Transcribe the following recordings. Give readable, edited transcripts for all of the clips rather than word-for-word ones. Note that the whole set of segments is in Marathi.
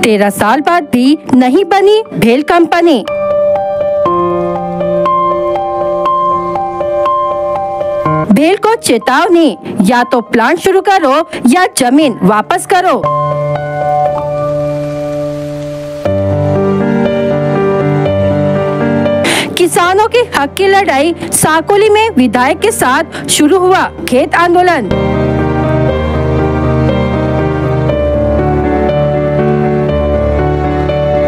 13 साल बाद भी नहीं बनी भेल कंपनी। भेल को चेतावनी, या तो प्लांट शुरू करो या जमीन वापस करो। किसानों के हक की लड़ाई, साकोली में विधायक के साथ शुरू हुआ खेत आंदोलन।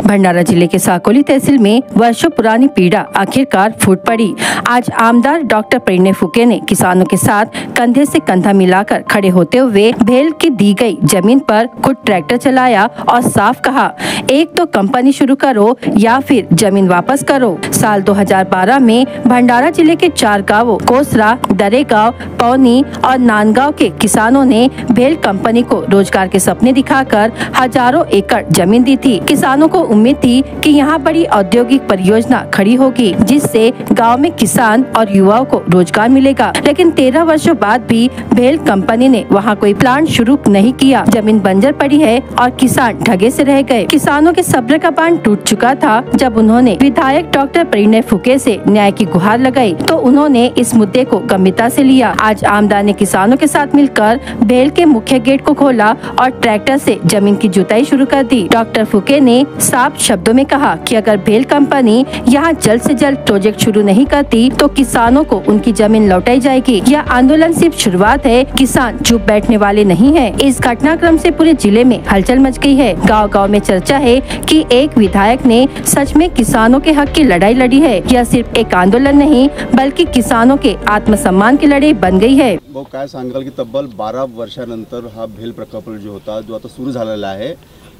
भंडारा जिले के साकोली तहसील में वर्षों पुरानी पीड़ा आखिरकार फूट पड़ी। आज आमदार डॉक्टर परिणय फुके ने किसानों के साथ कंधे से कंधा मिलाकर खड़े होते हुए भेल की दी गई जमीन पर खुद ट्रैक्टर चलाया और साफ कहा, एक तो कंपनी शुरू करो या फिर जमीन वापस करो। साल 2012 में भंडारा जिले के 4 गाँवों कोसरा, दरेगांव, पौनी और नांदगांव के किसानों ने भेल कंपनी को रोजगार के सपने दिखाकर हजारों एकड़ जमीन दी थी। किसानों को उम्मीद थी कि यहाँ बड़ी औद्योगिक परियोजना खड़ी होगी, जिससे गांव में किसान और युवाओं को रोजगार मिलेगा। लेकिन 13 वर्षों बाद भी भेल कंपनी ने वहाँ कोई प्लांट शुरू नहीं किया। जमीन बंजर पड़ी है और किसान ठगे से रह गए। किसानों के सब्र का बांध टूट चुका था। जब उन्होंने विधायक डॉक्टर परिणय फुके से न्याय की गुहार लगाई तो उन्होंने इस मुद्दे को गंभीरता से लिया। आज आमदार ने किसानों के साथ मिलकर भेल के मुख्य गेट को खोला और ट्रैक्टर से जमीन की जुताई शुरू कर दी। डॉक्टर फुके ने साफ शब्दों में कहा कि अगर भेल कंपनी यहाँ जल्द से जल्द प्रोजेक्ट शुरू नहीं करती तो किसानों को उनकी जमीन लौटाई जाएगी। यह आंदोलन सिर्फ शुरुआत है, किसान चुप बैठने वाले नहीं हैं। इस घटनाक्रम से पूरे जिले में हलचल मच गई है। गांव-गांव में चर्चा है कि एक विधायक ने सच में किसानों के हक की लड़ाई लड़ी है। यह सिर्फ एक आंदोलन नहीं बल्कि किसानों के आत्मसम्मान की लड़ाई बन गई है। काय सांगाल की तब्बल 12 वर्षानंतर हा भेल प्रकल्प जो होता जो आता सुरू झालेला आहे,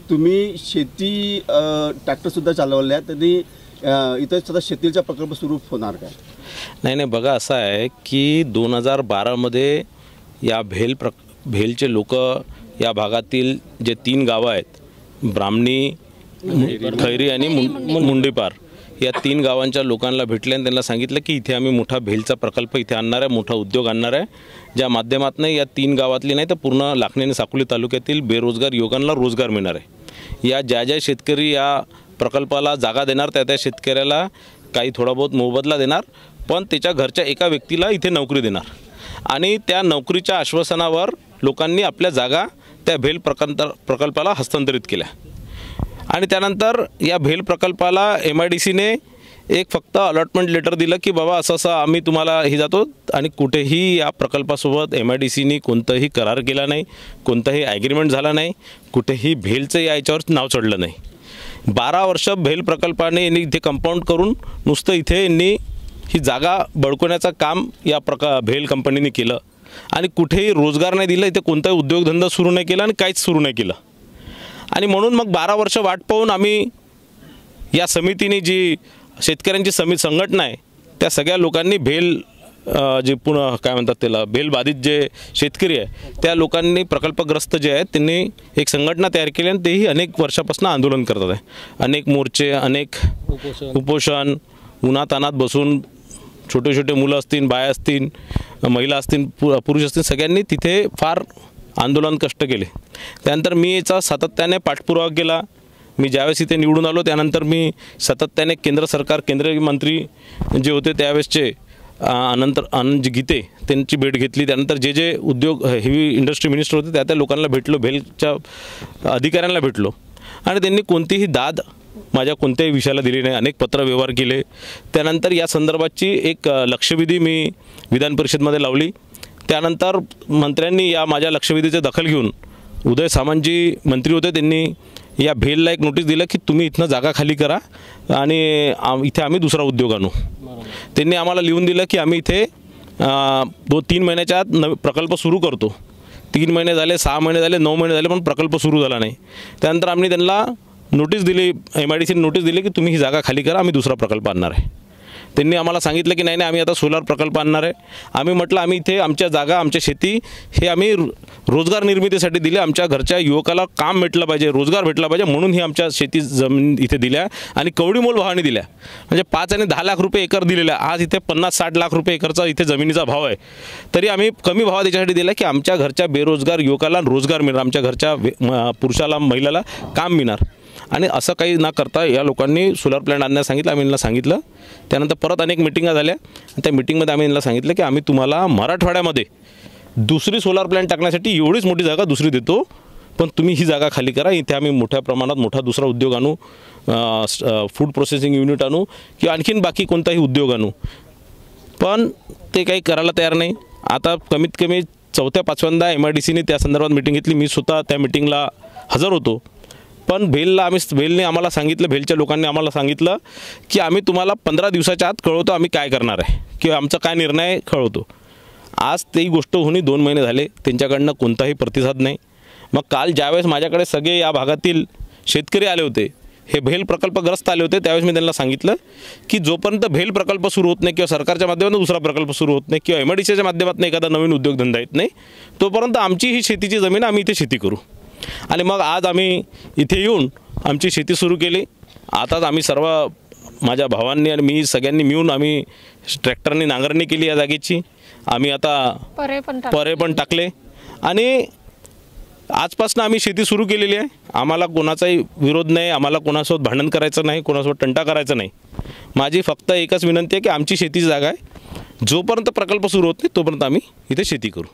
तुम्ही शेती ट्रॅक्टर सुद्धा चालवले आहेत, त्यांनी इथं सुद्धा शेतीचा प्रकल्प सुरू होणार काय? नाही बघा, असं आहे की 2012 मध्ये या भेलचे लोक या भागातील जे 3 गावं आहेत, ब्राह्मणी, खैरी आणि मुंडीपार, या 3 गावांच्या लोकांना भेटले आणि त्यांना सांगितलं की इथे आम्ही मोठा भेलचा प्रकल्प इथे आणणार आहे, मोठा उद्योग आणणार आहे, ज्या माध्यमातून या 3 गावातली नाही तर पूर्ण लाखनी आणि साकोली तालुक्यातील बेरोजगार युवकांना रोजगार मिळणार आहे। या ज्या शेतकरी या प्रकल्पाला जागा देणार त्या शेतकऱ्याला काही थोडा बहुत मोबदला देणार, पण त्याच्या घरच्या एका व्यक्तीला इथे नोकरी देणार आणि त्या नोकरीच्या आश्वासनावर लोकांनी आपल्या जागा त्या भेल प्रकल्पाला हस्तांतरित केल्या। आणि त्यानंतर या भेल प्रकल्पाला MIDCने एक फक्त अलॉटमेंट लेटर दिलं की बाबा असं आम्ही तुम्हाला हे जातो, आणि कुठेही या प्रकल्पासोबत MIDCने कोणताही करार केला नाही, कोणताही ॲग्रीमेंट झाला नाही, कुठेही भेलचं याच्यावर नाव चढलं नाही। 12 वर्ष भेल प्रकल्पाने यांनी इथे कंपाऊंड करून नुसतं इथे यांनी ही जागा बळकवण्याचं काम या भेल कंपनीने केलं आणि कुठेही रोजगार नाही दिला, इथे कोणताही उद्योगधंदा सुरू नाही केला आणि काहीच सुरू नाही केलं। आणि म्हणून मग 12 वर्ष वाट पाहून आम्ही या समितीने जी शेतकऱ्यांची संघटना आहे त्या सगळ्या लोकांनी भेल जे पुन्हा काय म्हणतात त्याला भेल बाधित जे शेतकरी आहे त्या लोकांनी प्रकल्पग्रस्त जे आहेत त्यांनी एक संघटना तयार केली आणि तेही अनेक वर्षापासून आंदोलन करतात आहे। अनेक मोर्चे, अनेक उपोषण, उन्हातानात बसून छोटे छोटे मुलं असतील, बाया असतील, महिला असतील, पुरुष असतील, सगळ्यांनी तिथे फार आंदोलन कष्ट केले। त्यानंतर मी याचा सातत्याने पाठपुरावा केला। मी ज्यावेळेस इथे निवडून आलो त्यानंतर मी सातत्याने केंद्रीय मंत्री जे होते त्यावेळेसचे आनंद गीते त्यांची भेट घेतली। त्यानंतर जे उद्योग हेवी इंडस्ट्री मिनिस्टर होते त्या लोकांना भेटलो, भेलच्या अधिकाऱ्यांना भेटलो आणि त्यांनी कोणतीही दाद माझ्या कोणत्याही विषयाला दिली नाही। अनेक पत्रव्यवहार केले। त्यानंतर या संदर्भाची एक लक्षवेधी मी विधान परिषदेमध्ये लावली। त्यानंतर मंत्र्यांनी या माझ्या लक्षवेधीची दखल घेऊन उदय सामंतजी मंत्री होते, त्यांनी या भेलला एक नोटीस दिलं की तुम्ही इथनं जागा खाली करा आणि इथे आम्ही दुसरा उद्योग आणू। त्यांनी आम्हाला लिहून दिलं की आम्ही इथे 2-3 महिन्याच्या आत प्रकल्प सुरू करतो। 3 महिने झाले, 6 महिने झाले, 9 महिने झाले, पण प्रकल्प सुरू झाला नाही। त्यानंतर आम्ही त्यांना नोटीस दिली, MIDCने नोटीस दिली की तुम्ही ही जागा खाली करा, आम्ही दुसरा प्रकल्प आणणार आहे। त्यांनी आम्हाला सांगितलं की नाही आम्ही आता सोलार प्रकल्प आणणार आहे। आम्ही म्हटलं आम्ही इथे आमच्या जागा, आमच्या शेती हे आम्ही रोजगार निर्मितीसाठी दिले, आमच्या घरच्या युवकाला काम भेटलं पाहिजे, रोजगार भेटला पाहिजे, म्हणून ही आमच्या शेती जमीन इथे दिल्या आणि कवडीमोल भावाने दिल्या। म्हणजे 5 आणि 10 लाख रुपये एकर दिलेल्या। आज इथे 50-60 लाख रुपये एकरचा इथे जमिनीचा भाव आहे, तरी आम्ही कमी भावात याच्यासाठी दिला की आमच्या घरच्या बेरोजगार युवकाला रोजगार मिळणार, आमच्या घरच्या पुरुषाला महिलाला काम मिळणार। आणि असं काही न करता या लोकांनी सोलर प्लॅन्ट आणण्यास सांगितलं. आम्ही यांना सांगितलं. त्यानंतर परत अनेक मिटिंगा झाल्या. त्या मिटिंगमध्ये आम्ही यांना सांगितलं की आम्ही तुम्हाला मराठवाड्यामध्ये दुसरी सोलार प्लॅन्ट टाकण्यासाठी एवढीच मोठी जागा दुसरी देतो, पण तुम्ही ही जागा खाली करा. इथे आम्ही मोठ्या प्रमाणात मोठा दुसरा उद्योग आणू, फूड प्रोसेसिंग युनिट आणू किंवा आणखीन बाकी कोणताही उद्योग आणू. पण ते काही करायला तयार नाही. आता कमीत कमी 4-5व्यांदा MIDCने त्या संदर्भात मिटिंग घेतली. मी स्वतः त्या मिटिंगला हजर होतो. पण भेलने आम्हाला सांगितलं, भेलच्या लोकांनी आम्हाला सांगितलं की आम्ही तुम्हाला 15 दिवसाच्या आत कळवतो आम्ही काय करणार आहे किंवा आमचा काय निर्णय कळवतो. आज ती गोष्ट होऊन 2 महिने झाले, त्यांच्याकडनं कोणताही प्रतिसाद नाही. मग काल ज्यावेळेस माझ्याकडे सगळे या भागातील शेतकरी आले होते, हे भेल प्रकल्पग्रस्त आले होते, त्यावेळेस मी त्यांना सांगितलं की जोपर्यंत भेल प्रकल्प सुरू होत नाही किंवा सरकारच्या माध्यमातून दुसरा प्रकल्प सुरू होत नाही किंवा MIDCच्या माध्यमातून एखादा नवीन उद्योगधंदा येत नाही, तोपर्यंत आमची ही शेतीची जमीन आम्ही इथे शेती करू. आणि मग आज आम्ही इथे येऊन आमची शेती सुरू केली. आताच आम्ही सर्व माझ्या भावांनी आणि मी सगळ्यांनी मिळून आम्ही ट्रॅक्टरने नांगरणी केली या जागेची. आम्ही आता परे पण टाकले आणि आजपासून आम्ही शेती सुरू केलेली आहे. आम्हाला कोणाचाही विरोध नाही, आम्हाला कोणासोबत भांडण करायचं नाही, कोणासोबत तंटा करायचा नाही. माझी फक्त एकच विनंती आहे की आमची शेतीची जागा आहे, जोपर्यंत प्रकल्प सुरू होत नाही तोपर्यंत आम्ही इथे शेती करू.